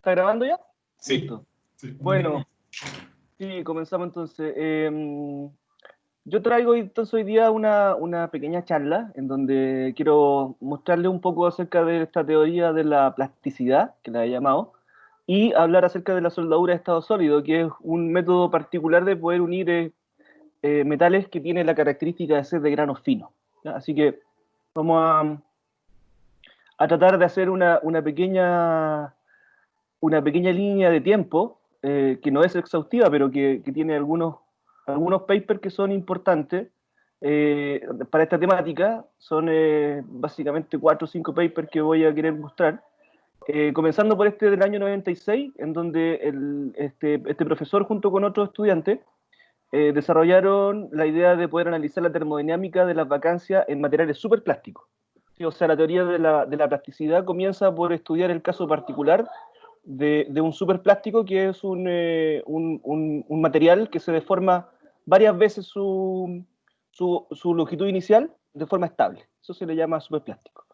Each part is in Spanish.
¿Está grabando ya? Sí. Listo. Sí. Bueno, sí, comenzamos entonces. Yo traigo entonces hoy día una pequeña charla en donde quiero mostrarle un poco acerca de esta teoría de la plasticidad, que la he llamado, y hablar acerca de la soldadura de estado sólido, que es un método particular de poder unir metales que tienen la característica de ser de grano fino. ¿Ya? Así que vamos a tratar de hacer una pequeña línea de tiempo, que no es exhaustiva, pero que tiene algunos papers que son importantes para esta temática. Son básicamente 4 o 5 papers que voy a querer mostrar. Comenzando por este del año 96, en donde este profesor junto con otros estudiantes desarrollaron la idea de poder analizar la termodinámica de las vacancias en materiales superplásticos. Sí, o sea, la teoría de la plasticidad comienza por estudiar el caso particular de un superplástico, que es un material que se deforma varias veces su longitud inicial de forma estable. Eso se le llama superplástico.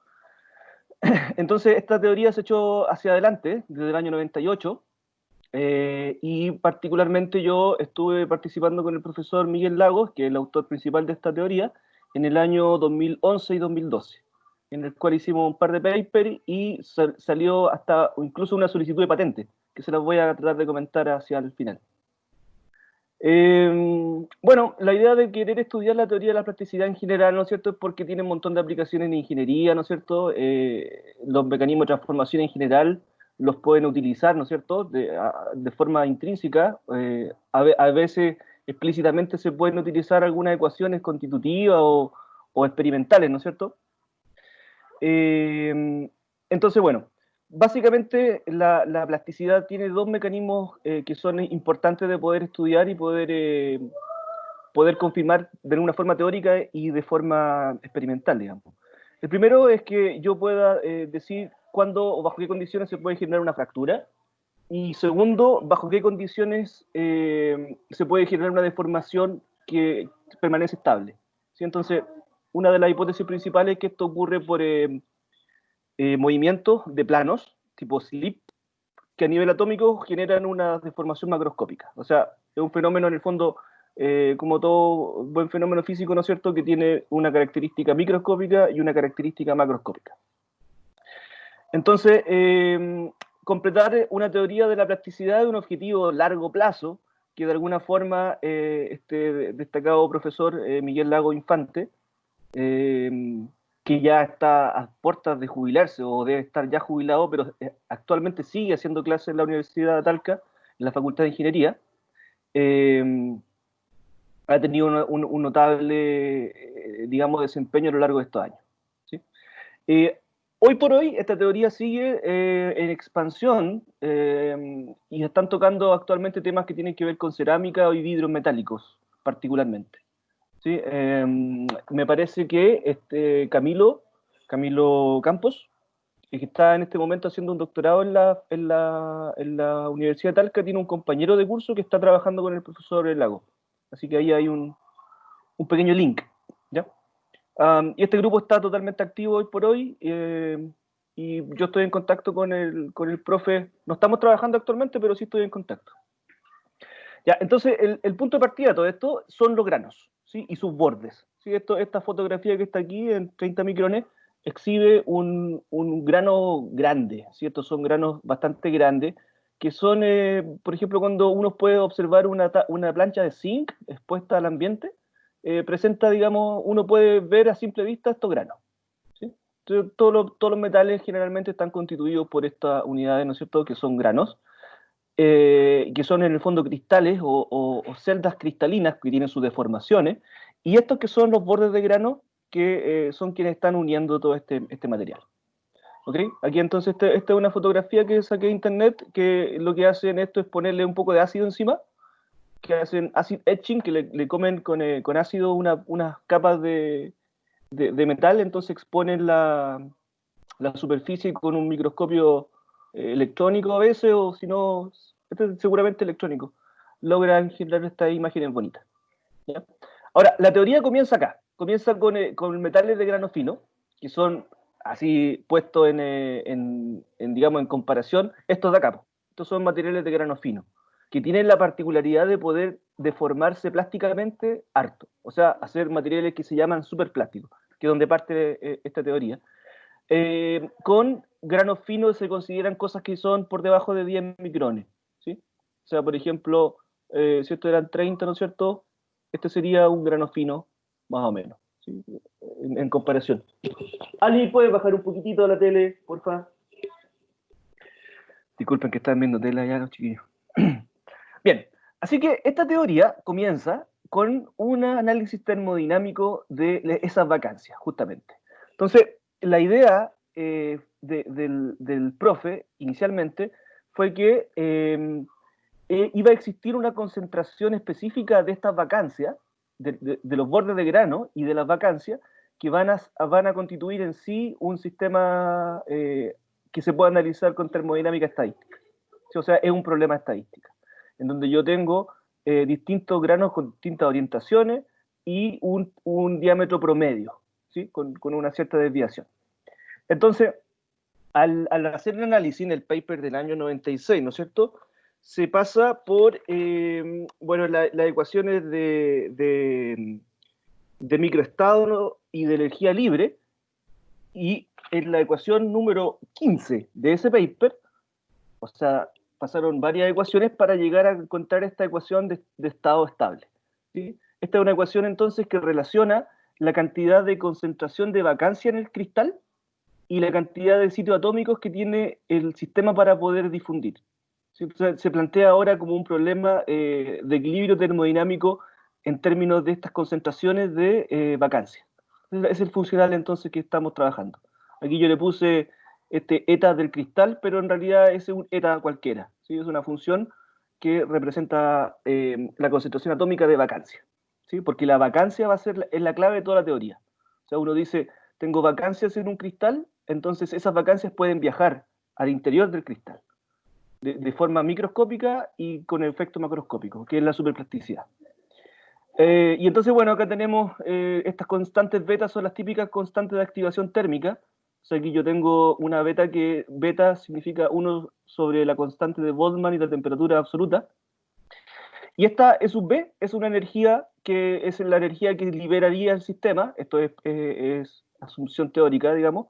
Entonces, esta teoría se echó hacia adelante desde el año 98, y particularmente yo estuve participando con el profesor Miguel Lagos, que es el autor principal de esta teoría, en el año 2011 y 2012, en el cual hicimos un par de papers y salió hasta incluso una solicitud de patente, que se las voy a tratar de comentar hacia el final. Bueno, la idea de querer estudiar la teoría de la plasticidad en general, ¿no es cierto?, es porque tiene un montón de aplicaciones en ingeniería, ¿no es cierto? Los mecanismos de transformación en general los pueden utilizar, ¿no es cierto?, de forma intrínseca. A veces explícitamente se pueden utilizar algunas ecuaciones constitutivas o experimentales, ¿no es cierto? Eh, entonces, bueno, básicamente la plasticidad tiene dos mecanismos que son importantes de poder estudiar y poder confirmar de una forma teórica y de forma experimental, digamos. El primero es que yo pueda decir cuándo o bajo qué condiciones se puede generar una fractura. Y segundo, bajo qué condiciones se puede generar una deformación que permanece estable. ¿Sí? Entonces, una de las hipótesis principales es que esto ocurre por movimientos de planos, tipo slip, que a nivel atómico generan una deformación macroscópica. O sea, es un fenómeno en el fondo, como todo buen fenómeno físico, ¿no es cierto?, que tiene una característica microscópica y una característica macroscópica. Entonces, completar una teoría de la plasticidad es un objetivo a largo plazo, que de alguna forma este destacado profesor Miguel Lago Infante, que ya está a puertas de jubilarse o debe estar ya jubilado, pero actualmente sigue haciendo clases en la Universidad de Talca, en la Facultad de Ingeniería. Ha tenido un notable, digamos, desempeño a lo largo de estos años. ¿Sí? Hoy por hoy esta teoría sigue en expansión, y están tocando actualmente temas que tienen que ver con cerámica y vidrios metálicos, particularmente. ¿Sí? Me parece que Camilo Campos, que está en este momento haciendo un doctorado en la Universidad de Talca, tiene un compañero de curso que está trabajando con el profesor Lago. Así que ahí hay un pequeño link. ¿Ya? Y este grupo está totalmente activo hoy por hoy, y yo estoy en contacto con el profe. No estamos trabajando actualmente, pero sí estoy en contacto. Ya, entonces, el punto de partida de todo esto son los granos, ¿sí? Y sus bordes. ¿Sí? Esta fotografía que está aquí en 30 micrones exhibe un grano grande, ¿cierto? Son granos bastante grandes, que son, por ejemplo, cuando uno puede observar una plancha de zinc expuesta al ambiente, presenta, digamos, uno puede ver a simple vista estos granos. ¿Sí? Entonces, todos los metales generalmente están constituidos por estas unidades, ¿no es cierto?, que son granos, que son en el fondo cristales o celdas cristalinas que tienen sus deformaciones, y estos que son los bordes de grano, que son quienes están uniendo todo este material. ¿Okay? Aquí entonces esta es una fotografía que saqué de internet, que lo que hacen esto es ponerle un poco de ácido encima, que hacen acid etching, que le comen con ácido unas capas de metal, entonces exponen la superficie con un microscopio electrónico a veces, o si no, seguramente electrónico, logran generar estas imágenes bonitas. ¿Ya? Ahora, la teoría comienza acá, comienza con metales de grano fino, que son así puestos digamos, en comparación, estos de acá. Estos son materiales de grano fino, que tienen la particularidad de poder deformarse plásticamente harto, o sea, hacer materiales que se llaman superplásticos, que es donde parte esta teoría. Con granos finos se consideran cosas que son por debajo de 10 micrones, ¿sí? O sea, por ejemplo, si estos eran 30, ¿no es cierto? Este sería un grano fino, más o menos, ¿sí? En comparación. Ali, ¿puedes bajar un poquitito la tele, porfa? Disculpen que están viendo tele allá los chiquillos. Bien, así que esta teoría comienza con un análisis termodinámico de esas vacancias, justamente. Entonces, la idea del profe, inicialmente, fue que iba a existir una concentración específica de estas vacancias, de los bordes de grano y de las vacancias, que van a constituir en sí un sistema que se puede analizar con termodinámica estadística. O sea, es un problema estadístico, en donde yo tengo distintos granos con distintas orientaciones y un diámetro promedio, ¿sí? Con una cierta desviación. Entonces, al hacer el análisis en el paper del año 96, ¿no es cierto?, se pasa por, bueno, las ecuaciones de microestado, ¿no?, y de energía libre, y en la ecuación número 15 de ese paper, o sea, pasaron varias ecuaciones para llegar a encontrar esta ecuación de estado estable, ¿sí? Esta es una ecuación entonces que relaciona la cantidad de concentración de vacancia en el cristal y la cantidad de sitios atómicos que tiene el sistema para poder difundir. ¿Sí? O sea, se plantea ahora como un problema de equilibrio termodinámico en términos de estas concentraciones de vacancia. Es el funcional entonces que estamos trabajando. Aquí yo le puse este eta del cristal, pero en realidad es un eta cualquiera, ¿sí? Es una función que representa la concentración atómica de vacancia, ¿sí? Porque la vacancia va a ser es la clave de toda la teoría. O sea, uno dice, tengo vacancias en un cristal, entonces esas vacancias pueden viajar al interior del cristal, de forma microscópica y con efecto macroscópico, que es la superplasticidad. Y entonces, bueno, acá tenemos estas constantes beta, son las típicas constantes de activación térmica. O sea, aquí yo tengo una beta que beta significa 1 sobre la constante de Boltzmann y la temperatura absoluta. Y esta E sub B es una energía que es la energía que liberaría el sistema. Esto es asunción teórica, digamos.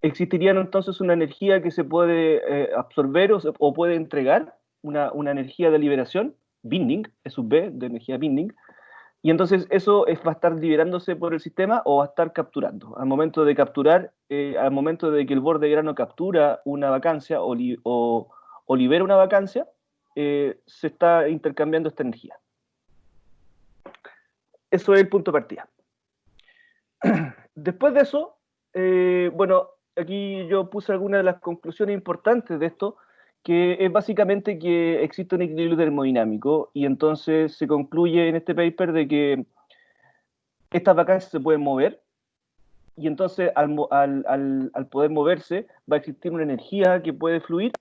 Existiría entonces una energía que se puede absorber o puede entregar, una energía de liberación, binding, E sub B, de energía binding, y entonces eso va a estar liberándose por el sistema o va a estar capturando. Al momento de capturar, al momento de que el borde de grano captura una vacancia o libera una vacancia, se está intercambiando esta energía. Eso es el punto de partida. Después de eso, bueno, aquí yo puse algunas de las conclusiones importantes de esto, que es básicamente que existe un equilibrio termodinámico y entonces se concluye en este paper de que estas vacancias se pueden mover y entonces al poder moverse va a existir una energía que puede fluir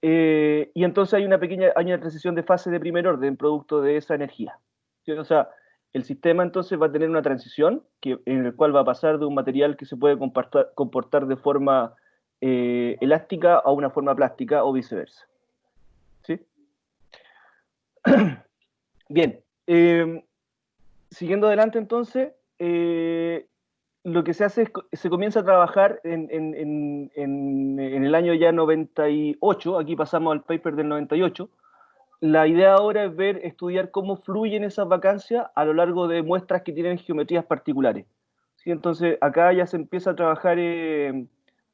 y entonces hay una transición de fase de primer orden producto de esa energía, ¿sí? O sea, el sistema entonces va a tener una transición en el cual va a pasar de un material que se puede comportar de forma elástica a una forma plástica o viceversa, ¿sí? Bien, siguiendo adelante entonces, lo que se hace es se comienza a trabajar en el año ya 98, aquí pasamos al paper del 98. La idea ahora es estudiar cómo fluyen esas vacancias a lo largo de muestras que tienen geometrías particulares, ¿sí? Entonces acá ya se empieza a trabajar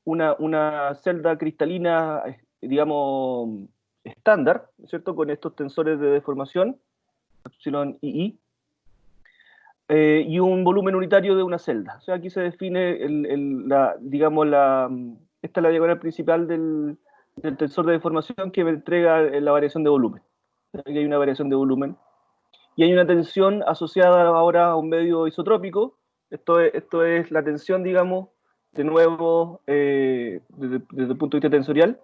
una celda cristalina, digamos, estándar, ¿cierto? Con estos tensores de deformación, epsilon y I, y un volumen unitario de una celda. O sea, aquí se define, digamos, esta es la diagonal principal del tensor de deformación que me entrega la variación de volumen. Aquí hay una variación de volumen. Y hay una tensión asociada ahora a un medio isotrópico. Esto es la tensión, digamos, de nuevo, desde el punto de vista tensorial.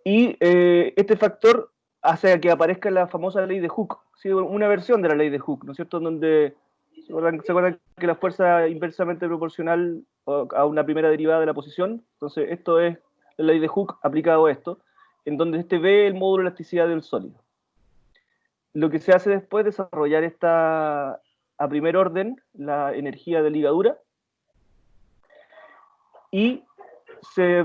Y este factor hace que aparezca la famosa ley de Hooke, ¿sí? Una versión de la ley de Hooke, ¿no es cierto? Donde se acuerdan que la fuerza inversamente proporcional a una primera derivada de la posición. Entonces, esto es la ley de Hooke aplicado a esto, en donde este ve el módulo de elasticidad del sólido. Lo que se hace después es desarrollar a primer orden la energía de ligadura y se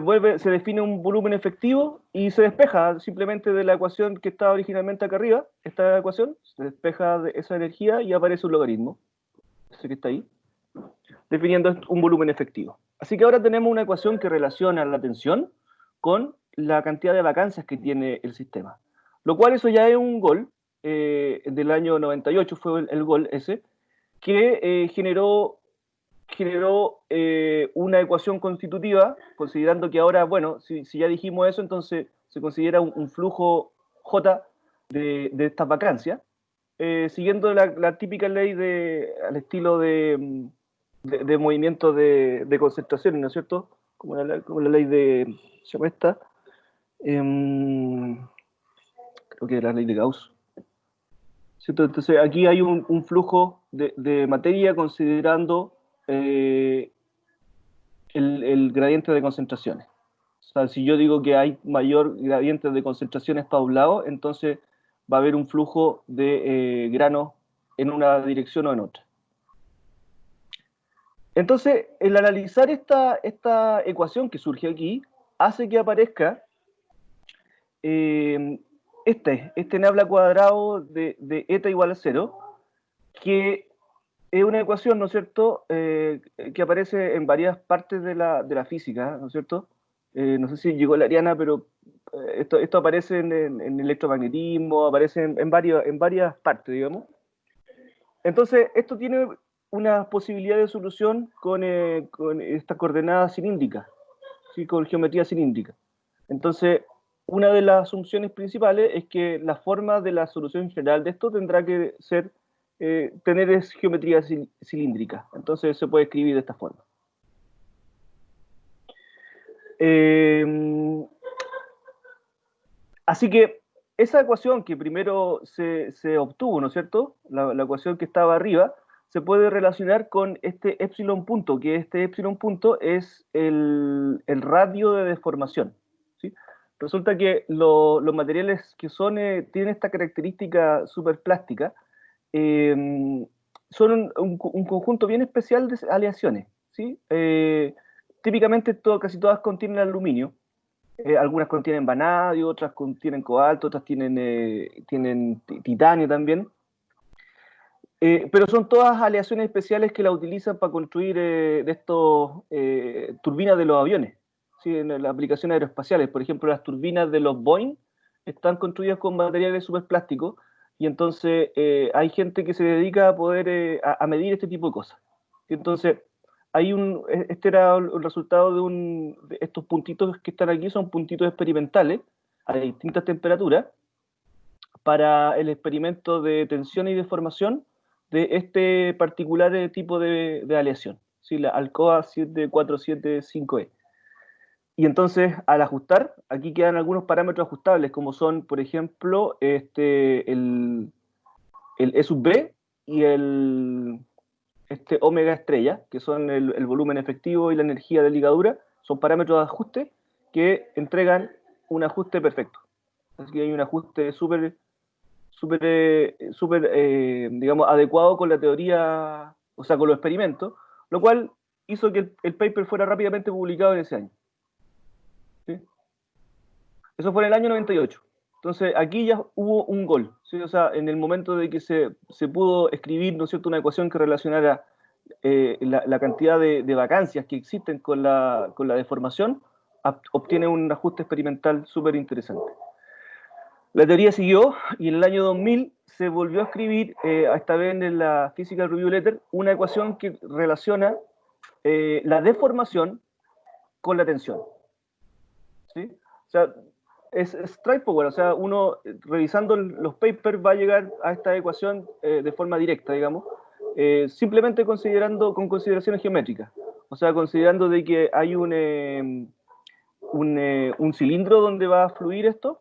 define un volumen efectivo y se despeja simplemente de la ecuación que estaba originalmente acá arriba, esta ecuación, se despeja de esa energía y aparece un logaritmo, ese que está ahí, definiendo un volumen efectivo. Así que ahora tenemos una ecuación que relaciona la tensión con la cantidad de vacancias que tiene el sistema. Lo cual eso ya es un gol, del año 98 fue el gol ese, que generó una ecuación constitutiva, considerando que ahora, bueno, si ya dijimos eso, entonces se considera un flujo J de estas vacancias, siguiendo la típica ley al estilo de movimiento de concentraciones, ¿no es cierto? Como la ley de, ¿se llama esta? Creo que es la ley de Gauss. ¿Cierto? Entonces aquí hay un flujo de materia considerando el gradiente de concentraciones. O sea, si yo digo que hay mayor gradiente de concentraciones para un lado, entonces va a haber un flujo de granos en una dirección o en otra. Entonces, el analizar esta ecuación que surge aquí, hace que aparezca este nabla cuadrado de eta igual a 0, que es una ecuación, ¿no es cierto?, que aparece en varias partes de la física, ¿no es cierto? No sé si llegó la Ariana, pero esto aparece en electromagnetismo, aparece en varias partes, digamos. Entonces, esto tiene una posibilidad de solución con esta coordenada cilíndrica, ¿sí? Con geometría cilíndrica. Entonces, una de las asunciones principales es que la forma de la solución general de esto tendrá que ser tener geometría cilíndrica. Entonces se puede escribir de esta forma. Así que esa ecuación que primero se obtuvo, ¿no es cierto? La ecuación que estaba arriba, se puede relacionar con este epsilon punto, que este epsilon punto es el radio de deformación, ¿sí? Resulta que los materiales que tienen esta característica superplástica, son un conjunto bien especial de aleaciones, ¿sí? Típicamente casi todas contienen aluminio, algunas contienen vanadio, otras contienen cobalto, otras tienen titanio también, pero son todas aleaciones especiales que la utilizan para construir de estos turbinas de los aviones, ¿sí? En las aplicaciones aeroespaciales. Por ejemplo, las turbinas de los Boeing están construidas con materiales superplásticos, y entonces hay gente que se dedica a poder a medir este tipo de cosas. Entonces, este era el resultado de estos puntitos que están aquí, son puntitos experimentales a distintas temperaturas para el experimento de tensión y deformación de este particular tipo de aleación, ¿sí? La Alcoa 7475E. Y entonces, al ajustar, aquí quedan algunos parámetros ajustables, como son, por ejemplo, el E sub B y omega estrella, que son el volumen efectivo y la energía de ligadura, son parámetros de ajuste que entregan un ajuste perfecto. Así que hay un ajuste súper, digamos, adecuado con la teoría, o sea, con los experimentos, lo cual hizo que el paper fuera rápidamente publicado en ese año. ¿Sí? Eso fue en el año 98. Entonces, aquí ya hubo un gol, ¿sí? O sea, en el momento de que se pudo escribir, ¿no es cierto?, una ecuación que relacionara la cantidad de vacancias que existen con la deformación, obtiene un ajuste experimental súper interesante. La teoría siguió y en el año 2000 se volvió a escribir, esta vez en la Physical Review Letter, una ecuación que relaciona la deformación con la tensión, ¿sí? O sea, es straightforward, o sea, uno revisando los papers va a llegar a esta ecuación de forma directa, digamos, simplemente con consideraciones geométricas. O sea, considerando de que hay un cilindro donde va a fluir esto,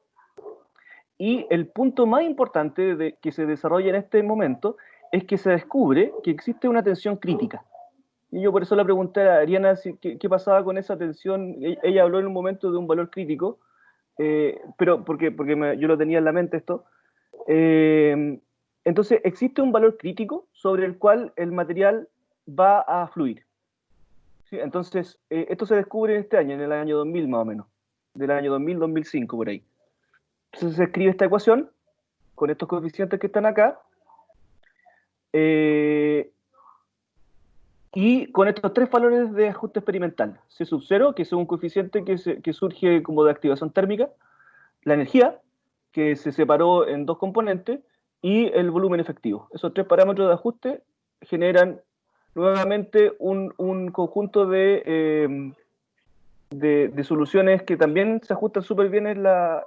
y el punto más importante que se desarrolla en este momento es que se descubre que existe una tensión crítica. Y yo por eso le pregunté a Ariana qué pasaba con esa tensión. Ella habló en un momento de un valor crítico, pero porque yo lo tenía en la mente esto. Eh, entonces, existe un valor crítico sobre el cual el material va a fluir. ¿Sí? Entonces, esto se descubre este año, en el año 2000 más o menos, del año 2000-2005 por ahí. Entonces se escribe esta ecuación con estos coeficientes que están acá, eh, y con estos tres valores de ajuste experimental. C sub 0, que es un coeficiente que surge como de activación térmica, la energía, que se separó en dos componentes, y el volumen efectivo. Esos tres parámetros de ajuste generan nuevamente un conjunto de soluciones que también se ajustan súper bien en la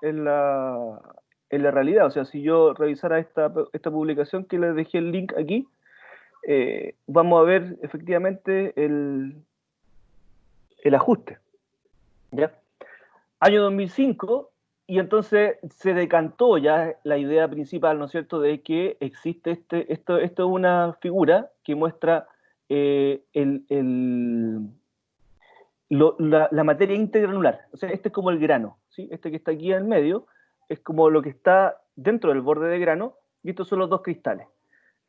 realidad. O sea, si yo revisara esta publicación que les dejé el link aquí, vamos a ver efectivamente el ajuste. ¿Ya? Año 2005, y entonces se decantó ya la idea principal, ¿no es cierto?, de que existe esto es una figura que muestra la materia intergranular. O sea, este es como el grano, ¿sí? Este que está aquí en el medio es como lo que está dentro del borde de grano, y estos son los dos cristales.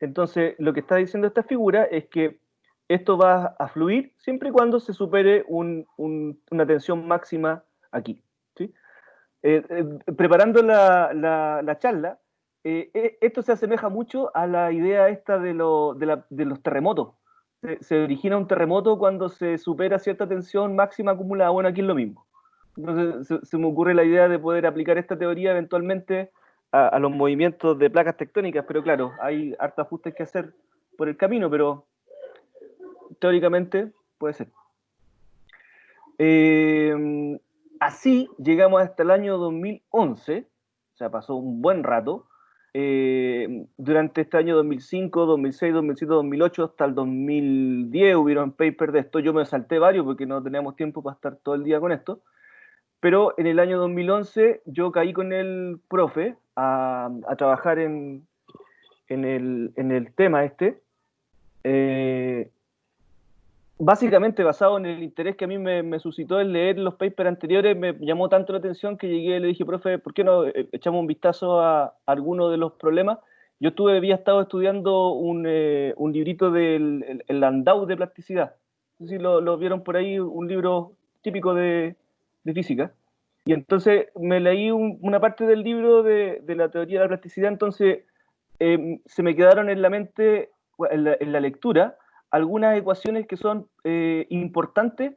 Entonces, lo que está diciendo esta figura es que esto va a fluir siempre y cuando se supere una tensión máxima aquí, ¿sí? Preparando la charla, esto se asemeja mucho a la idea esta de los terremotos. Se origina un terremoto cuando se supera cierta tensión máxima acumulada. Bueno, aquí es lo mismo. Entonces se me ocurre la idea de poder aplicar esta teoría eventualmente a los movimientos de placas tectónicas, pero claro, hay hartos ajustes que hacer por el camino, pero teóricamente puede ser. Así llegamos hasta el año 2011, o sea, pasó un buen rato. Durante este año 2005, 2006, 2007, 2008, hasta el 2010 hubieron papers de esto. Yo me salté varios porque no teníamos tiempo para estar todo el día con esto. Pero en el año 2011 yo caí con el profe a trabajar en el tema este. Eh, Básicamente basado en el interés que a mí me suscitó el leer los papers anteriores, me llamó tanto la atención que llegué y le dije, profe, ¿por qué no echamos un vistazo a algunos de los problemas? Yo había estado estudiando un librito del el Landau de plasticidad. No sé si lo vieron por ahí, un libro típico de física. Y entonces me leí una parte del libro de la teoría de la plasticidad, entonces se me quedaron en la mente, en la lectura, algunas ecuaciones que son importantes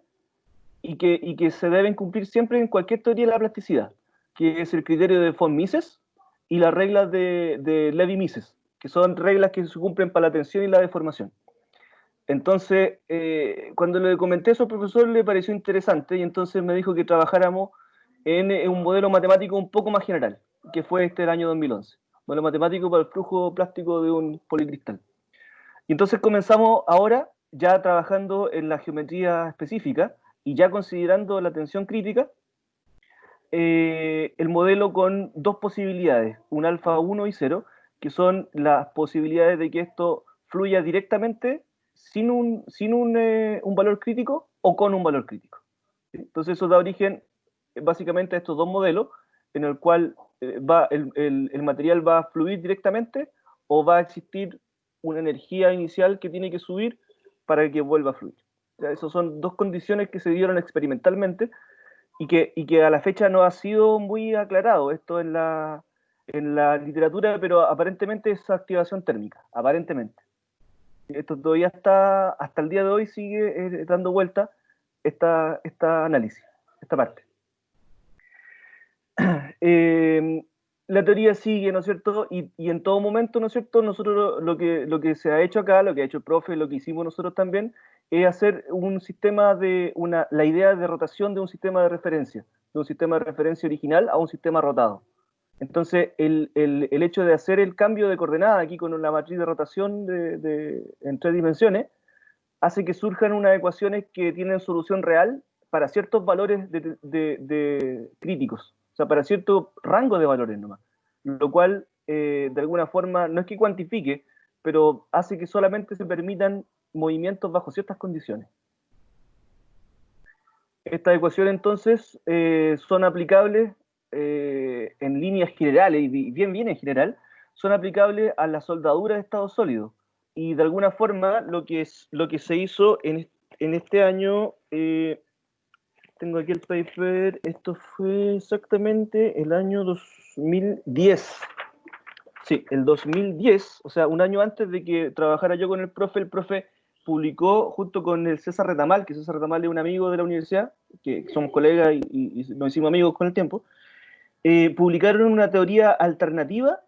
y que se deben cumplir siempre en cualquier teoría de la plasticidad, que es el criterio de von Mises y las reglas de Levi-Mises, que son reglas que se cumplen para la tensión y la deformación. Entonces, cuando le comenté eso al profesor, le pareció interesante y entonces me dijo que trabajáramos en un modelo matemático un poco más general, que fue el año 2011. Modelo matemático para el flujo plástico de un policristal. Y entonces comenzamos ahora ya trabajando en la geometría específica y ya considerando la tensión crítica, el modelo con dos posibilidades, un alfa 1 y 0, que son las posibilidades de que esto fluya directamente sin un valor crítico o con un valor crítico. ¿Sí? Entonces eso da origen básicamente a estos dos modelos en el cual el material va a fluir directamente o va a existir una energía inicial que tiene que subir para que vuelva a fluir. O sea, esas son dos condiciones que se dieron experimentalmente y que a la fecha no ha sido muy aclarado esto en la literatura, pero aparentemente es activación térmica, aparentemente. Esto todavía está, hasta el día de hoy sigue dando vuelta esta análisis, esta parte. La teoría sigue, ¿no es cierto? Y en todo momento, ¿no es cierto? Nosotros lo que se ha hecho acá, lo que ha hecho el profe, lo que hicimos nosotros también, es hacer un sistema la idea de rotación de un sistema de referencia original a un sistema rotado. Entonces, el hecho de hacer el cambio de coordenada aquí con la matriz de rotación en 3 dimensiones hace que surjan unas ecuaciones que tienen solución real para ciertos valores críticos, o sea, para cierto rango de valores nomás, lo cual de alguna forma no es que cuantifique, pero hace que solamente se permitan movimientos bajo ciertas condiciones. Estas ecuaciones entonces son aplicables en líneas generales, y bien en general, son aplicables a la soldadura de estado sólido. Y de alguna forma lo que se hizo en este año, tengo aquí el paper, esto fue exactamente el año 2010. Sí, el 2010, o sea, un año antes de que trabajara yo con el profe publicó junto con el César Retamal, que César Retamal es un amigo de la universidad, que somos colegas y nos hicimos amigos con el tiempo, publicaron una teoría alternativa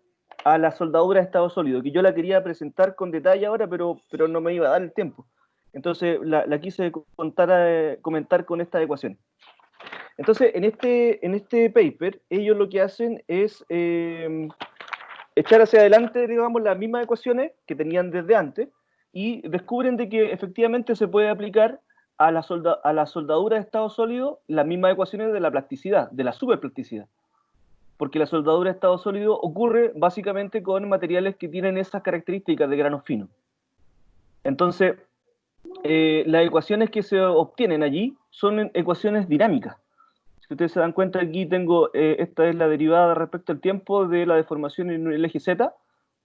a la soldadura de estado sólido, que yo la quería presentar con detalle ahora, pero no me iba a dar el tiempo. Entonces la quise comentar con esta ecuación. Entonces, en este paper, ellos lo que hacen es echar hacia adelante, digamos, las mismas ecuaciones que tenían desde antes y descubren de que efectivamente se puede aplicar a la soldadura de estado sólido las mismas ecuaciones de la plasticidad, de la superplasticidad. Porque la soldadura de estado sólido ocurre básicamente con materiales que tienen esas características de grano fino. Entonces, las ecuaciones que se obtienen allí son ecuaciones dinámicas. Si ustedes se dan cuenta, aquí tengo, esta es la derivada respecto al tiempo de la deformación en el eje Z.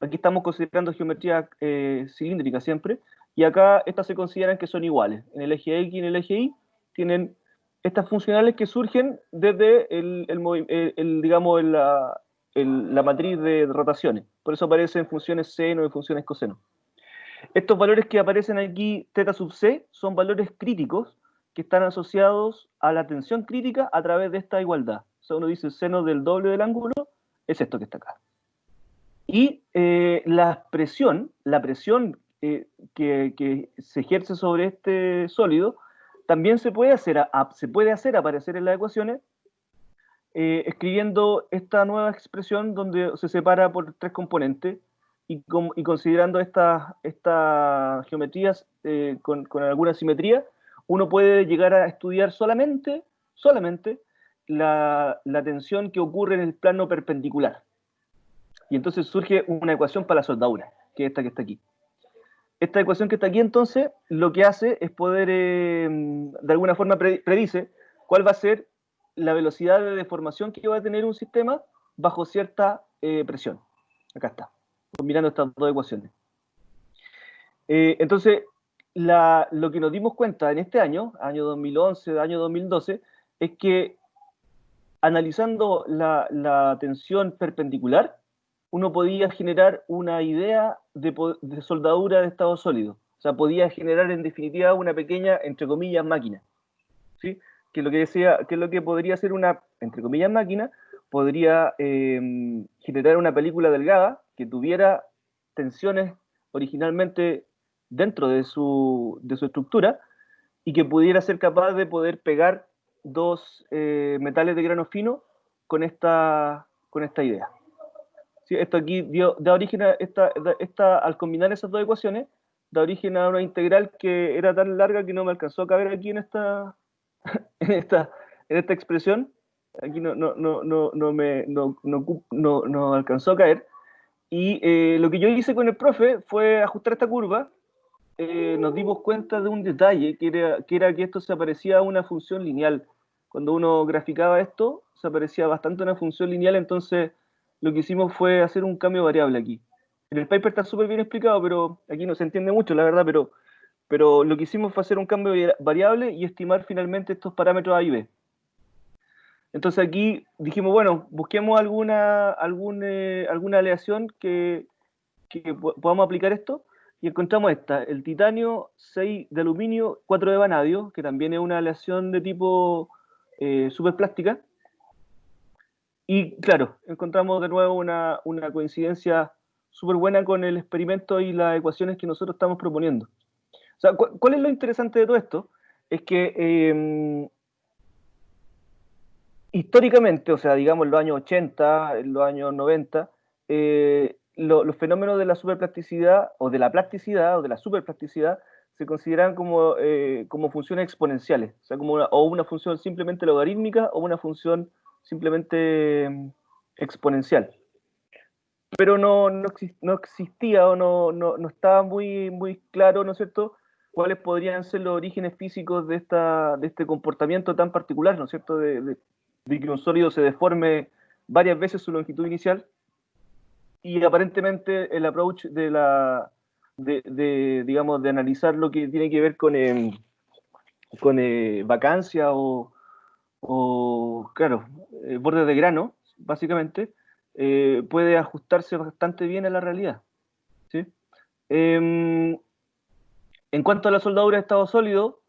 Aquí estamos considerando geometría cilíndrica siempre. Y acá estas se consideran que son iguales. En el eje X y en el eje Y tienen estas funcionales que surgen desde digamos, la matriz de rotaciones. Por eso aparecen funciones seno y funciones coseno. Estos valores que aparecen aquí, θ sub c, son valores críticos que están asociados a la tensión crítica a través de esta igualdad. O sea, uno dice el seno del doble del ángulo, es esto que está acá. Y la presión que se ejerce sobre este sólido también se puede hacer aparecer en las ecuaciones escribiendo esta nueva expresión donde se separa por tres componentes y considerando estas geometrías con alguna simetría, uno puede llegar a estudiar solamente la tensión que ocurre en el plano perpendicular. Y entonces surge una ecuación para la soldadura, que es esta que está aquí. Esta ecuación que está aquí, entonces, lo que hace es poder, de alguna forma, predice cuál va a ser la velocidad de deformación que va a tener un sistema bajo cierta presión. Acá está, combinando estas dos ecuaciones. Entonces, lo que nos dimos cuenta en este año 2011, año 2012, es que analizando la tensión perpendicular, uno podía generar una idea de soldadura de estado sólido. O sea, podía generar en definitiva una pequeña, entre comillas, máquina. ¿Sí? Que lo que decía, que lo que podría ser una, entre comillas, máquina, podría generar una película delgada que tuviera tensiones originalmente dentro de su estructura y que pudiera ser capaz de poder pegar dos metales de grano fino con esta idea. ¿Sí? Esto aquí da origen a al combinar esas dos ecuaciones, da origen a una integral que era tan larga que no me alcanzó a caber aquí en esta, en esta, en esta expresión. Aquí no alcanzó a caer. Y lo que yo hice con el profe fue ajustar esta curva. Nos dimos cuenta de un detalle, que era que esto se parecía a una función lineal. Cuando uno graficaba esto, se parecía bastante a una función lineal, entonces lo que hicimos fue hacer un cambio variable aquí. En el paper está súper bien explicado, pero aquí no se entiende mucho, la verdad, pero lo que hicimos fue hacer un cambio variable y estimar finalmente estos parámetros A y B. Entonces aquí dijimos, bueno, busquemos alguna aleación que podamos aplicar esto, y encontramos esta, el titanio 6 de aluminio, 4 de vanadio, que también es una aleación de tipo superplástica. Y claro, encontramos de nuevo una coincidencia súper buena con el experimento y las ecuaciones que nosotros estamos proponiendo. O sea, ¿cuál es lo interesante de todo esto? Es que históricamente, o sea, digamos en los años 80, en los años 90, los fenómenos de la superplasticidad o de la plasticidad o de la superplasticidad se consideran como funciones exponenciales, o sea, o una función simplemente logarítmica o una función simplemente exponencial. Pero no existía o no estaba muy claro, ¿no es cierto?, cuáles podrían ser los orígenes físicos de este comportamiento tan particular, ¿no es cierto?, de que un sólido se deforme varias veces su longitud inicial, y aparentemente el approach digamos, de analizar lo que tiene que ver con vacancia claro, bordes de grano, básicamente, puede ajustarse bastante bien a la realidad, ¿sí? En cuanto a la soldadura de estado sólido,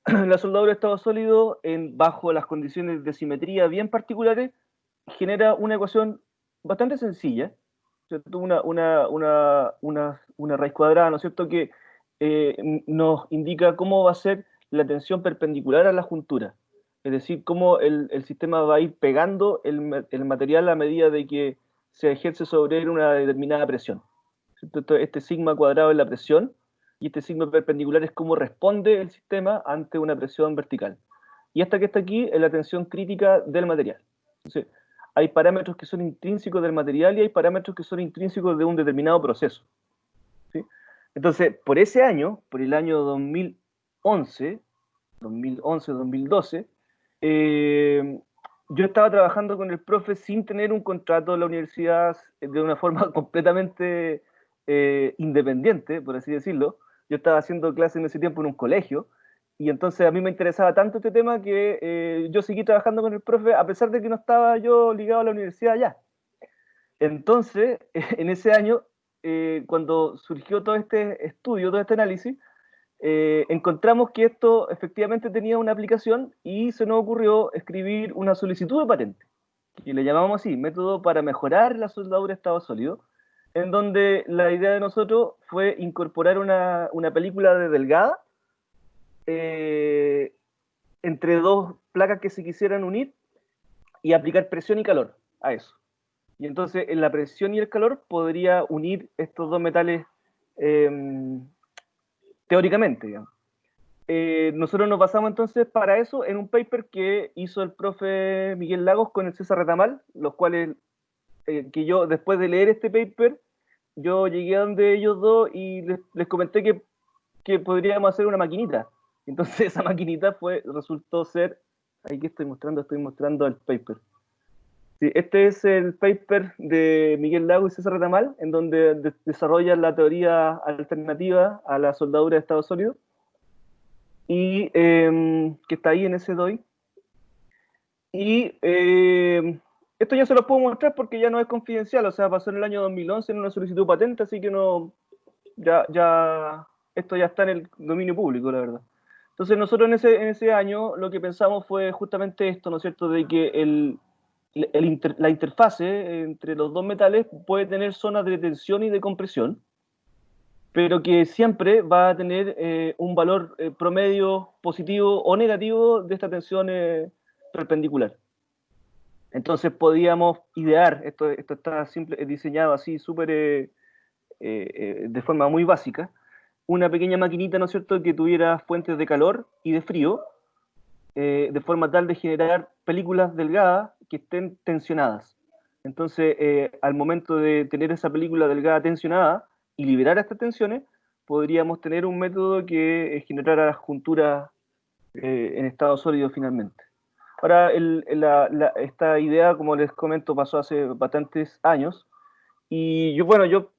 la soldadura de estado sólido, bajo las condiciones de simetría bien particulares, genera una ecuación bastante sencilla, ¿cierto? Una raíz cuadrada, ¿no es cierto?, que nos indica cómo va a ser la tensión perpendicular a la juntura. Es decir, cómo el sistema va a ir pegando el material a medida de que se ejerce sobre él una determinada presión, ¿cierto? Entonces, este sigma cuadrado es la presión, y este sigma perpendicular es cómo responde el sistema ante una presión vertical. Y esta que está aquí es la tensión crítica del material. Entonces, hay parámetros que son intrínsecos del material y hay parámetros que son intrínsecos de un determinado proceso, ¿sí? Entonces, por ese año, por el año 2011-2012, yo estaba trabajando con el profe sin tener un contrato de la universidad, de una forma completamente independiente, por así decirlo. Yo estaba haciendo clases en ese tiempo en un colegio, y entonces a mí me interesaba tanto este tema que yo seguí trabajando con el profe a pesar de que no estaba yo ligado a la universidad ya. Entonces, en ese año, cuando surgió todo este estudio, todo este análisis, encontramos que esto efectivamente tenía una aplicación y se nos ocurrió escribir una solicitud de patente, que le llamamos así, método para mejorar la soldadura de estado sólido, en donde la idea de nosotros fue incorporar una película de delgada eh, entre dos placas que se quisieran unir y aplicar presión y calor a eso. Y entonces en la presión y el calor podría unir estos dos metales eh, teóricamente, digamos. Nosotros nos basamos entonces para eso en un paper que hizo el profe Miguel Lagos con el César Retamal, los cuales, que yo después de leer este paper, yo llegué a donde ellos dos y les comenté que podríamos hacer una maquinita. Entonces esa maquinita resultó ser, ahí que estoy mostrando el paper. Sí, este es el paper de Miguel Lago y César Retamal, en donde desarrollan la teoría alternativa a la soldadura de estado sólido, y que está ahí en ese DOI. Y esto ya se lo puedo mostrar porque ya no es confidencial, o sea, pasó en el año 2011 en una solicitud patente, así que no, esto ya está en el dominio público, la verdad. Entonces nosotros en ese año lo que pensamos fue justamente esto, ¿no es cierto?, de que la interfase entre los dos metales puede tener zonas de tensión y de compresión, pero que siempre va a tener un valor promedio positivo o negativo de esta tensión perpendicular. Entonces podíamos idear, esto está diseñado así súper de forma muy básica, una pequeña maquinita, ¿no es cierto?, que tuviera fuentes de calor y de frío, de forma tal de generar películas delgadas que estén tensionadas. Entonces, al momento de tener esa película delgada tensionada y liberar estas tensiones, podríamos tener un método que generara las junturas en estado sólido finalmente. Ahora, esta idea, como les comento, pasó hace bastantes años, y yo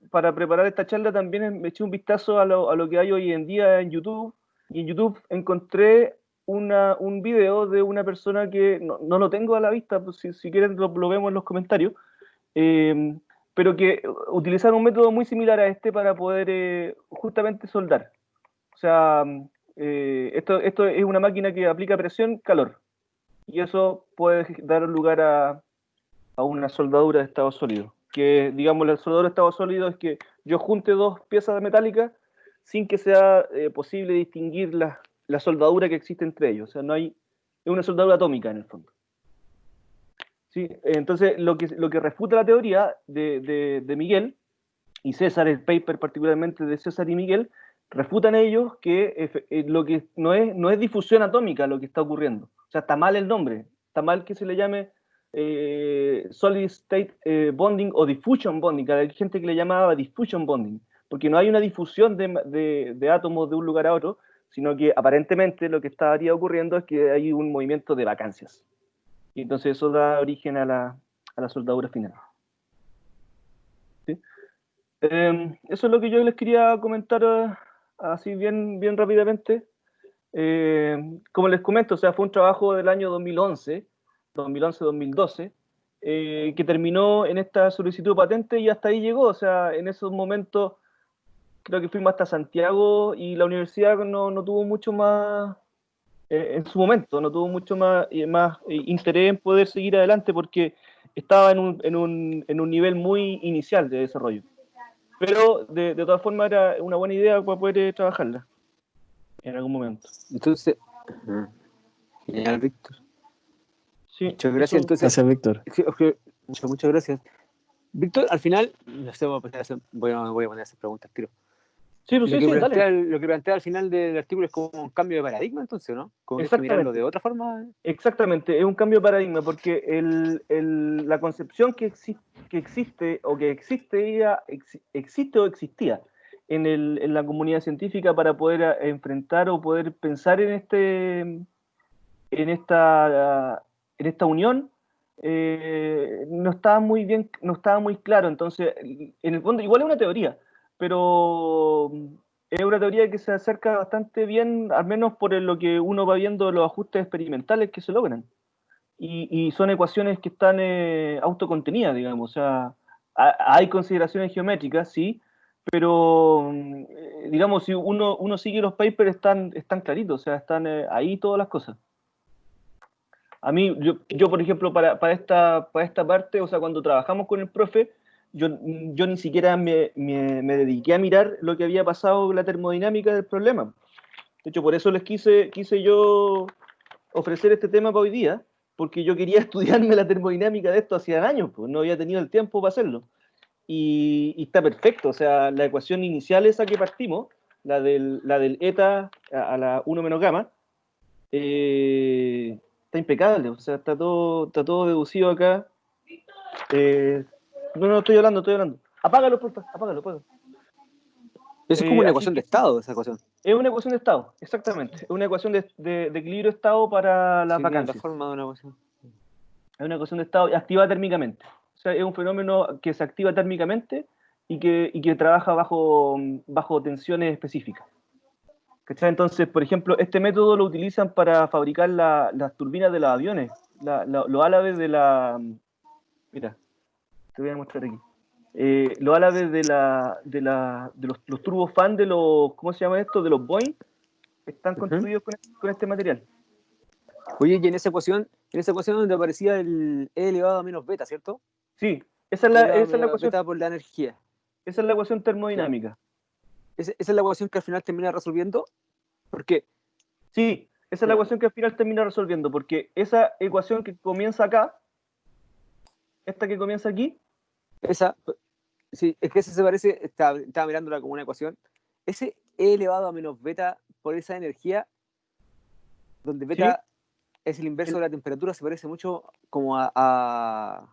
para preparar esta charla también me eché un vistazo a lo que hay hoy en día en YouTube, y en YouTube encontré un video de una persona que no lo tengo a la vista, pues si quieren lo vemos en los comentarios, eh, pero que utilizaron un método muy similar a este para poder justamente soldar. O sea, esto es una máquina que aplica presión, calor, y eso puede dar lugar a una soldadura de estado sólido. Que, digamos, la soldadura de estado sólido es que yo junte dos piezas metálicas sin que sea posible distinguir la soldadura que existe entre ellos. O sea, no hay, es una soldadura atómica en el fondo. ¿Sí? Entonces, lo que refuta la teoría de Miguel y César, el paper particularmente de César y Miguel, refutan ellos que lo que no es difusión atómica lo que está ocurriendo. O sea, está mal el nombre, está mal que se le llame solid state bonding o diffusion bonding. Hay gente que le llamaba diffusion bonding, porque no hay una difusión de átomos de un lugar a otro, sino que aparentemente lo que estaría ocurriendo es que hay un movimiento de vacancias. Y entonces eso da origen a la soldadura final. ¿Sí? Eso es lo que yo les quería comentar así bien rápidamente. Como les comento, o sea, fue un trabajo del año 2011-2012, que terminó en esta solicitud de patente y hasta ahí llegó. O sea, en esos momentos creo que fuimos hasta Santiago y la universidad no tuvo mucho más, en su momento, no tuvo mucho más interés en poder seguir adelante porque estaba en un nivel muy inicial de desarrollo. Pero de todas formas era una buena idea para poder trabajarla en algún momento. Entonces, genial, Víctor. Sí, Muchas gracias. eso, Entonces, Gracias, Víctor. muchas gracias. Víctor, al final, no sé, voy a poner a hacer preguntas, tiro. sí, pues sí, dale. Lo que plantea al final del artículo es como un cambio de paradigma, entonces, ¿no? Como que hay que mirarlo de otra forma. Exactamente, es un cambio de paradigma porque la concepción que existe o que existe o existía en la comunidad científica para poder enfrentar o poder pensar en esta unión no estaba muy bien, no estaba muy claro. Entonces, en el fondo, igual es una teoría, pero es una teoría que se acerca bastante bien, al menos por lo que uno va viendo los ajustes experimentales que se logran. Y son ecuaciones que están autocontenidas, digamos. O sea, hay consideraciones geométricas, sí, pero digamos, si uno sigue los papers, están claritos, o sea, están ahí todas las cosas. A mí, yo por ejemplo, para esta parte, o sea, cuando trabajamos con el profe, yo ni siquiera me dediqué a mirar lo que había pasado con la termodinámica del problema. De hecho, por eso les quise yo ofrecer este tema para hoy día, porque yo quería estudiarme la termodinámica de esto hacía años, pues no había tenido el tiempo para hacerlo. Y está perfecto, o sea, la ecuación inicial esa que partimos, la del eta a la 1 menos gamma, está impecable, o sea, está todo deducido acá. No, estoy hablando. Apágalo, por favor, apágalo. Eso es como una Así ecuación de que estado, esa ecuación. es una ecuación de estado, exactamente. Es una ecuación de equilibrio de estado para las Sí, tiene la vacancias. forma de una ecuación. Es una ecuación de estado activada térmicamente. O sea, es un fenómeno que se activa térmicamente y que trabaja bajo tensiones específicas. ¿Cachai? Entonces, por ejemplo, este método lo utilizan para fabricar las turbinas de los aviones, los álabes de la... Mira, te voy a mostrar aquí. Los álabes de los turbofan de los... ¿Cómo se llama esto? De los Boeing, están construidos con este material. Oye, y en esa ecuación donde aparecía el E elevado a menos beta, ¿cierto? Sí, esa es la ecuación. Beta por la energía. Esa es la ecuación termodinámica. Esa es la ecuación que al final termina resolviendo. Porque Sí, esa es la ecuación que al final termina resolviendo, porque esa ecuación que comienza acá, esta que comienza aquí, esa, sí, es que esa se parece, estaba mirándola como una ecuación. Ese E elevado a menos beta por esa energía, donde beta es el inverso de la temperatura, se parece mucho como a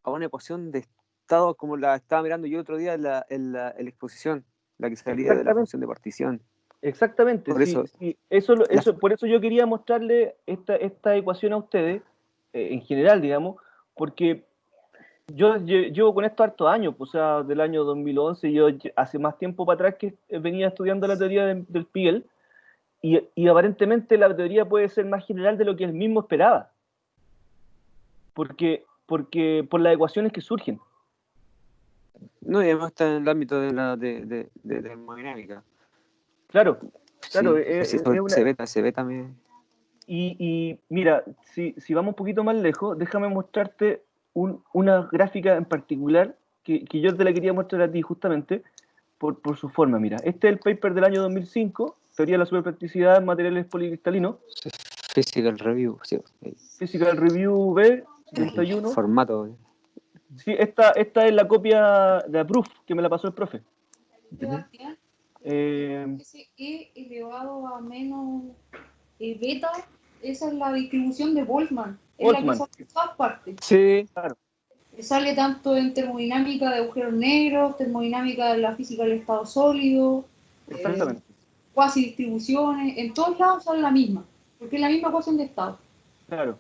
una ecuación de estado como la estaba mirando yo otro día en la exposición, la que salía de la función de partición. Exactamente, Por sí, eso, por eso yo quería mostrarle esta ecuación a ustedes, en general, digamos, porque yo llevo con esto hartos años, pues, o sea, del año 2011, yo hace más tiempo para atrás que venía estudiando la teoría del Pigel, y aparentemente la teoría puede ser más general de lo que él mismo esperaba, porque por las ecuaciones que surgen. no, y además está en el ámbito de la termodinámica. Claro, Sí, es una... ese beta me... Y mira, si vamos un poquito más lejos, déjame mostrarte una gráfica en particular que yo te la quería mostrar a ti justamente por su forma. Mira, este es el paper del año 2005, Teoría de la superpracticidad en materiales policristalinos. Physical Review, sí. Physical Review B, 71. Formato. Sí, esta es la copia de Proof que me la pasó el profe. Ese E elevado a menos beta, esa es la distribución de Boltzmann. Es la que sale en todas partes. Sí, claro. Sale tanto en termodinámica de agujeros negros, termodinámica de la física del estado sólido, Exactamente. cuasi distribuciones, en todos lados sale la misma, porque es la misma ecuación de estado. Claro.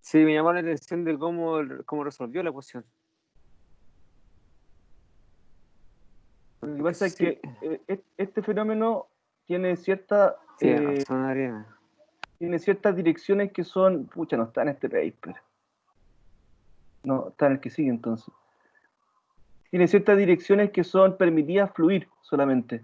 Sí, me llamó la atención de cómo resolvió la ecuación. Lo que pasa es Sí. que este fenómeno tiene cierta, Tiene razón, Adriana. tiene ciertas direcciones que son, pucha, no está en este paper. No, está en el que sigue entonces. Tiene ciertas direcciones que son permitidas fluir solamente.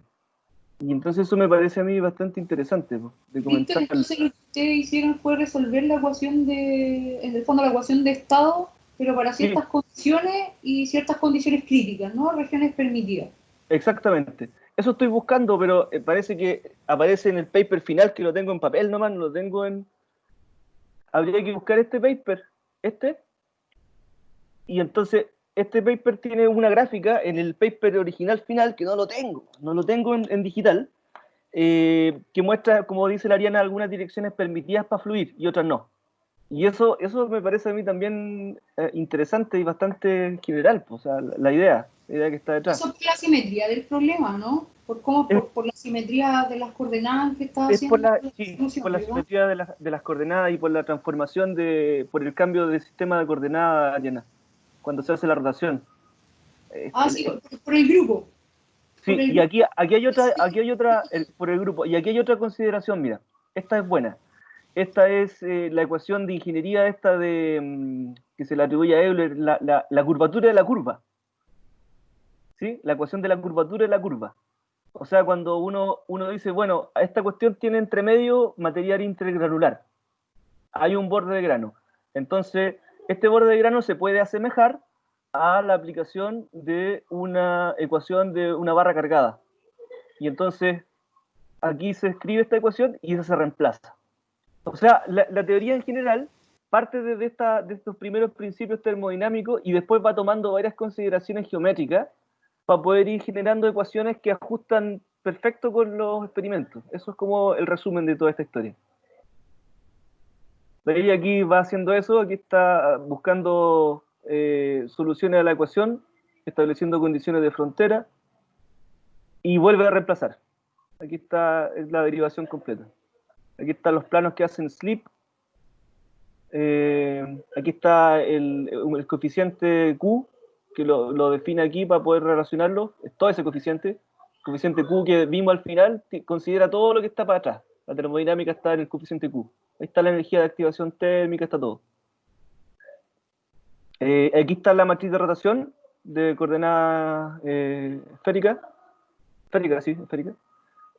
Y entonces eso me parece a mí bastante interesante de Víctor, comentar. entonces lo que ustedes hicieron fue resolver la ecuación en el fondo la ecuación de estado, pero para Sí, ciertas condiciones y ciertas condiciones críticas, ¿no? Regiones permitidas. exactamente. Eso estoy buscando, pero parece que aparece en el paper final, que lo tengo en papel nomás, no lo tengo en... Habría que buscar este paper, y entonces este paper tiene una gráfica en el paper original final, que no lo tengo en digital, que muestra, como dice la Ariana, algunas direcciones permitidas para fluir y otras no. Y eso me parece a mí también interesante y bastante general, pues, o sea, la idea que está detrás. Eso es la simetría del problema, ¿no? Es, Por la simetría de las coordenadas que está es por haciendo la, la sí, solución, por la ¿verdad? simetría de las coordenadas y por la transformación por el cambio de sistema de coordenadas, Ariana, cuando se hace la rotación. Ah, sí, por el grupo. Por Sí, el y grupo. aquí hay otra, por el grupo, y aquí hay otra consideración, mira, esta es buena. Esta es la ecuación de ingeniería esta que se le atribuye a Euler, la curvatura de la curva. ¿Sí? La ecuación de la curvatura de la curva. O sea, cuando uno dice, bueno, esta cuestión tiene entre medio material intergranular. Hay un borde de grano. Entonces, este borde de grano se puede asemejar a la aplicación de una ecuación de una barra cargada. Y entonces, aquí se escribe esta ecuación y esa se reemplaza. O sea, la teoría en general parte de estos primeros principios termodinámicos y después va tomando varias consideraciones geométricas para poder ir generando ecuaciones que ajustan perfecto con los experimentos. Eso es como el resumen de toda esta historia. De ahí aquí va haciendo eso, aquí está buscando soluciones a la ecuación, estableciendo condiciones de frontera y vuelve a reemplazar. Aquí está es la derivación completa. Aquí están los planos que hacen slip. Aquí está el coeficiente Q, que lo define aquí para poder relacionarlo. Es todo ese coeficiente. El coeficiente Q que vimos al final considera todo lo que está para atrás. La termodinámica está en el coeficiente Q. Ahí está la energía de activación térmica, está todo. Aquí está la matriz de rotación de coordenadas esféricas. Esférica, sí, esférica.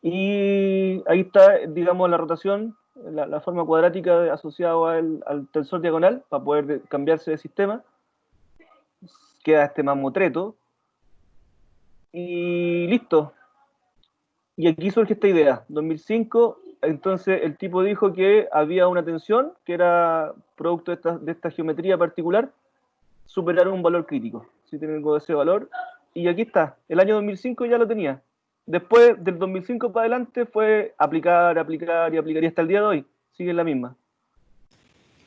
Y ahí está, digamos, la rotación, la forma cuadrática asociada al tensor diagonal para poder cambiarse de sistema. Queda este mamotreto. Y listo. Y aquí surge esta idea. 2005, entonces el tipo dijo que había una tensión que era producto de esta geometría particular, superar un valor crítico. Si tengo ese valor. Y aquí está. El año 2005 ya lo tenía. Después del 2005 para adelante fue aplicar, aplicar y aplicar y hasta el día de hoy sigue la misma.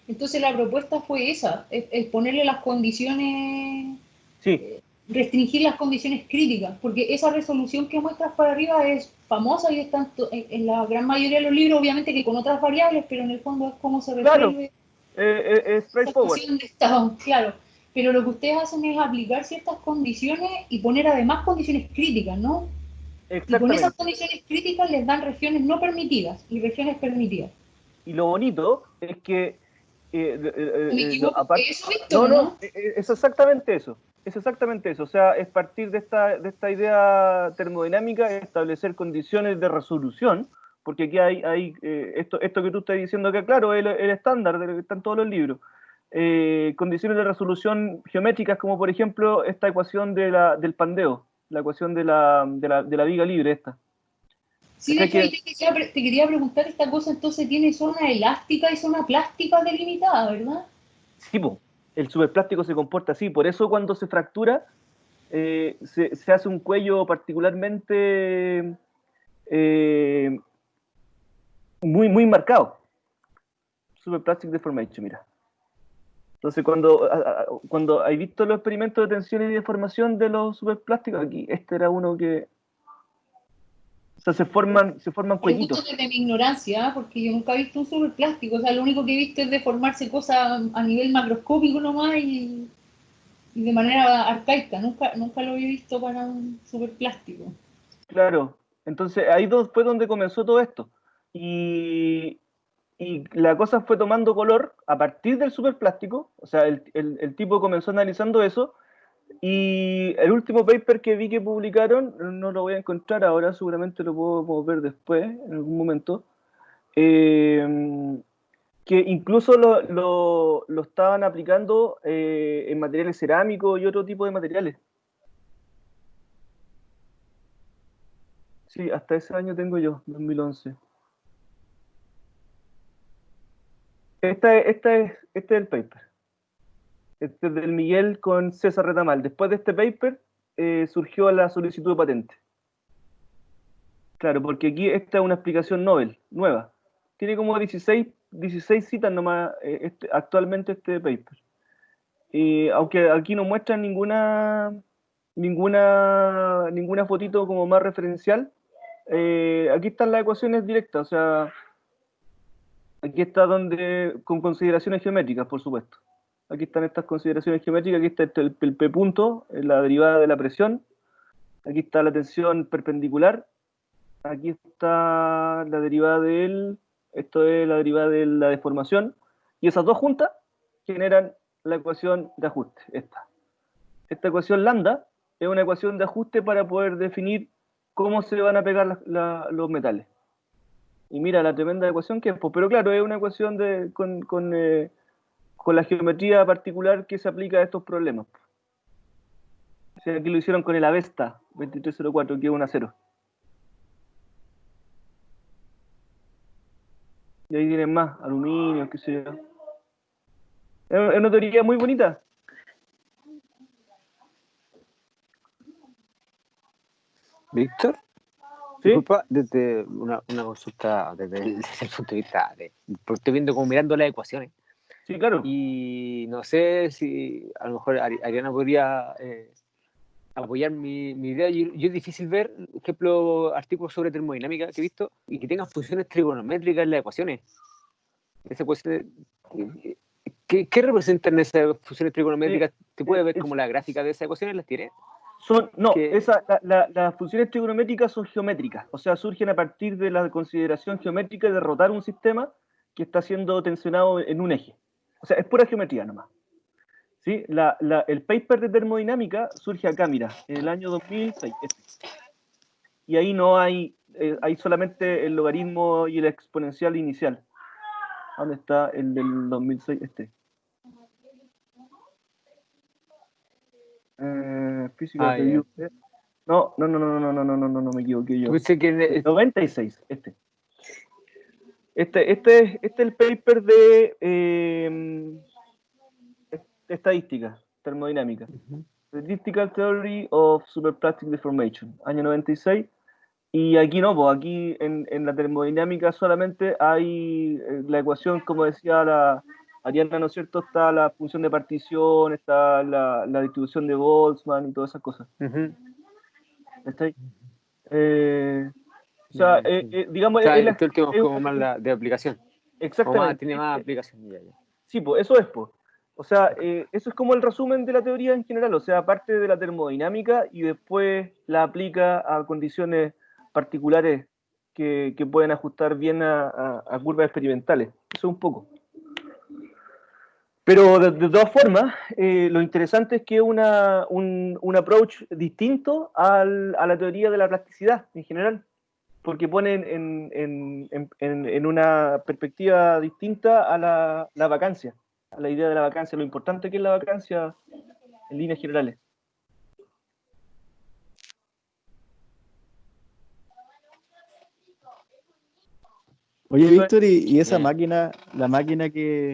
Entonces la propuesta fue esa, es ponerle las condiciones, Sí, restringir las condiciones críticas, porque esa resolución que muestras para arriba es famosa y está en la gran mayoría de los libros, obviamente que con otras variables, pero en el fondo es cómo se claro, resuelve es esa straightforward. ecuación de estado, claro. Pero lo que ustedes hacen es aplicar ciertas condiciones y poner además condiciones críticas, ¿no? Y con esas Exactamente. condiciones críticas les dan regiones no permitidas y regiones permitidas. Y lo bonito es que, ¿Me equivoco? aparte, Eso, Víctor, no, ¿o no, no? es exactamente eso. Es exactamente eso. O sea, es partir de esta idea termodinámica, establecer condiciones de resolución, porque aquí hay esto que tú estás diciendo que, claro, es el estándar de lo que está en todos los libros. Condiciones de resolución geométricas, como por ejemplo esta ecuación del pandeo, la ecuación de la viga libre, esta. Sí, de ¿Cachai hecho, ahí que? te quería preguntar, esta cosa entonces tiene zona elástica y zona plástica delimitada, ¿verdad? Sí, po, el superplástico se comporta así, por eso cuando se fractura se hace un cuello particularmente eh, muy marcado. Superplastic deformation, mira. Entonces, cuando hay visto los experimentos de tensión y deformación de los superplásticos, aquí este era uno que, o sea, se forman Pregunto cuellitos. desde mi ignorancia, porque yo nunca he visto un superplástico, o sea, lo único que he visto es deformarse cosas a nivel macroscópico nomás y de manera arcaica, nunca lo había visto para un superplástico. Claro. Entonces, fue donde comenzó todo esto. Y, y la cosa fue tomando color a partir del superplástico, o sea, el tipo comenzó analizando eso, y el último paper que vi que publicaron, no lo voy a encontrar ahora, seguramente lo puedo ver después, en algún momento, que incluso lo estaban aplicando en materiales cerámicos y otro tipo de materiales. Sí, hasta ese año tengo yo, 2011. Este es el paper. Este es del Miguel con César Retamal. Después de este paper surgió la solicitud de patente. Claro, porque aquí esta es una explicación Nobel, nueva. Tiene como 16 citas nomás actualmente este paper. Aunque aquí no muestran ninguna fotito como más referencial, aquí están las ecuaciones directas, o sea, aquí está con consideraciones geométricas, por supuesto. Aquí están estas consideraciones geométricas, aquí está el P punto, la derivada de la presión, aquí está la tensión perpendicular, aquí está la derivada esto es la derivada de la deformación, y esas dos juntas generan la ecuación de ajuste, Esta ecuación lambda es una ecuación de ajuste para poder definir cómo se van a pegar los metales. Y mira la tremenda ecuación que es, pues, pero claro, es una ecuación con la geometría particular que se aplica a estos problemas. O sea, aquí lo hicieron con el Avesta 2304, que es 1 a 0. Y ahí tienen más, aluminio, qué sé yo. Es una teoría muy bonita. Víctor, ¿Sí? disculpa, desde una consulta desde el punto de vista porque estoy viendo como mirando las ecuaciones. Sí, claro. Y no sé si a lo mejor Ariana podría apoyar mi idea. Yo es difícil ver, por ejemplo, artículos sobre termodinámica que he visto y que tengan funciones trigonométricas en las ecuaciones. Esas ecuaciones, ¿qué representan esas funciones trigonométricas? ¿Te puede ver como la gráfica de esas ecuaciones? ¿Las tiene? Las funciones trigonométricas son geométricas, o sea, surgen a partir de la consideración geométrica de rotar un sistema que está siendo tensionado en un eje. O sea, es pura geometría nomás. ¿Sí? El paper de termodinámica surge acá, mira, en el año 2006. Y ahí no hay solamente el logaritmo y el exponencial inicial. ¿Dónde está el del 2006? Physical Review. No, me equivoqué yo. Pensé que 96, Este es el paper de estadística termodinámica. Statistical Theory of Superplastic Deformation, año 96. Y aquí no, pues aquí en la termodinámica solamente hay la ecuación, como decía la Ariana, ¿no es cierto? Está la función de partición, está la distribución de Boltzmann y todas esas cosas. ¿Está ahí? O sea, digamos, o sea, este último es como más de aplicación. Exactamente. Tiene más aplicación. Sí, pues eso es, pues. O sea, eso es como el resumen de la teoría en general, o sea, parte de la termodinámica y después la aplica a condiciones particulares que pueden ajustar bien a curvas experimentales. Eso es un poco. Pero de todas formas, lo interesante es que es un approach distinto a la teoría de la plasticidad en general, porque pone en una perspectiva distinta a la vacancia, a la idea de la vacancia, lo importante que es la vacancia en líneas generales. Oye, Víctor, y esa máquina, la máquina que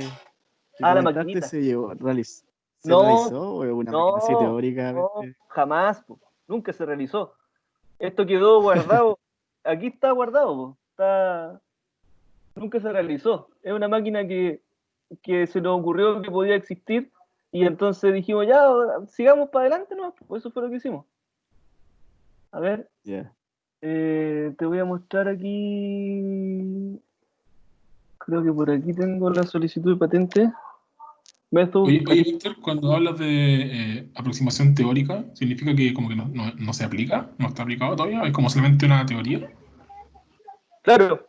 la comentaste, maquinita. ¿se No, realizó o es una máquina así teórica? no, jamás, nunca se realizó. Esto quedó guardado, aquí está guardado, nunca se realizó. Es una máquina que que se nos ocurrió que podía existir, y entonces dijimos, ya, sigamos para adelante, ¿no? Pues eso fue lo que hicimos. A ver, Ya. te voy a mostrar aquí, creo que por aquí tengo la solicitud de patente. ¿Ves tú? Oye, Víctor, cuando hablas de aproximación teórica, ¿significa que como que no se aplica? ¿No está aplicado todavía? ¿Es como solamente una teoría? Claro,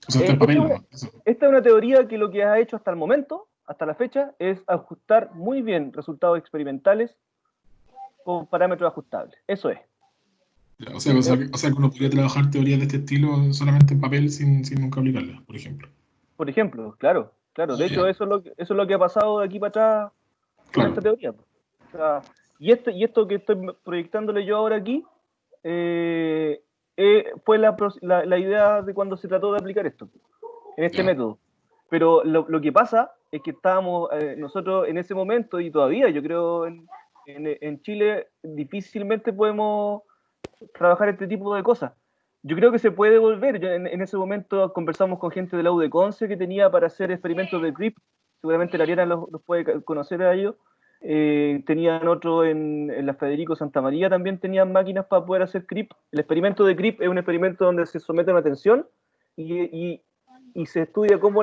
O sea, está en papel nomás. Eso. esta es una teoría que lo que ha hecho hasta el momento, hasta la fecha, es ajustar muy bien resultados experimentales con parámetros ajustables. Eso es. O sea que uno podría trabajar teorías de este estilo solamente en papel sin nunca aplicarlas, por ejemplo. Por ejemplo, claro. De hecho, Ya. eso es lo que ha pasado de aquí para atrás con Claro. esta teoría. O sea, y esto que estoy proyectándole yo ahora aquí fue la idea de cuando se trató de aplicar esto, en este Ya. método. Pero lo que pasa es que estábamos nosotros en ese momento, y todavía yo creo en Chile difícilmente podemos trabajar este tipo de cosas. Yo creo que se puede volver. Yo en ese momento conversamos con gente de la U de Conce que tenía para hacer experimentos de CRIP. Seguramente la Ariana los puede conocer a ellos. Tenían otro en la Federico Santa María, también tenían máquinas para poder hacer CRIP. El experimento de CRIP es un experimento donde se somete a una tensión y se estudia cómo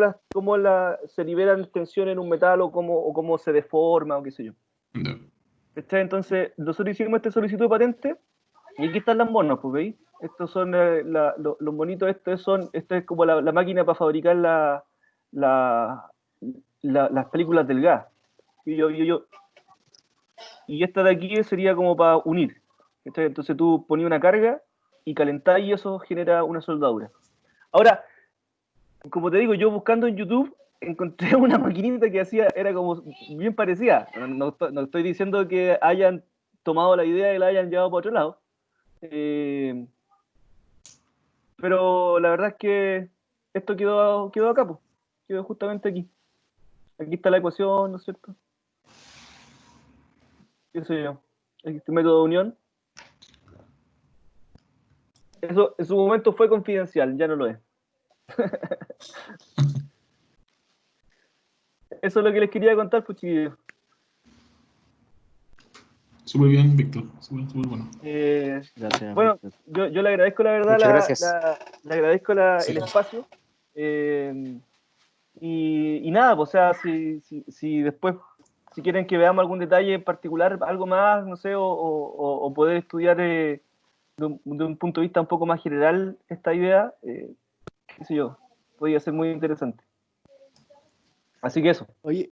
se liberan tensión en un metal o cómo se deforma o qué sé yo. Ya. Entonces, nosotros hicimos esta solicitud de patente y aquí están las monos, pues, ¿veis? Estos son los monitos, esta es como la máquina para fabricar las películas del gas. Y esta de aquí sería como para unir. Entonces tú ponías una carga y calentás y eso genera una soldadura. Ahora, como te digo, yo buscando en YouTube encontré una maquinita que era como bien parecida. No estoy diciendo que hayan tomado la idea y la hayan llevado para otro lado. Pero la verdad es que esto quedó acá, pues. Quedó justamente aquí. Aquí está la ecuación, ¿no es cierto? ¿Qué sé yo? Este método de unión. Eso en su momento fue confidencial, ya no lo es. Eso es lo que les quería contar, pues, chiquillos. Súper bien, Víctor. Súper bueno. Gracias. Bueno, yo le agradezco la verdad, Muchas gracias. le agradezco Sí. el espacio. Y nada, pues, o sea, si después, si quieren que veamos algún detalle en particular, algo más, no sé, o poder estudiar de un punto de vista un poco más general esta idea, qué sé yo, podría ser muy interesante. Así que eso. Oye,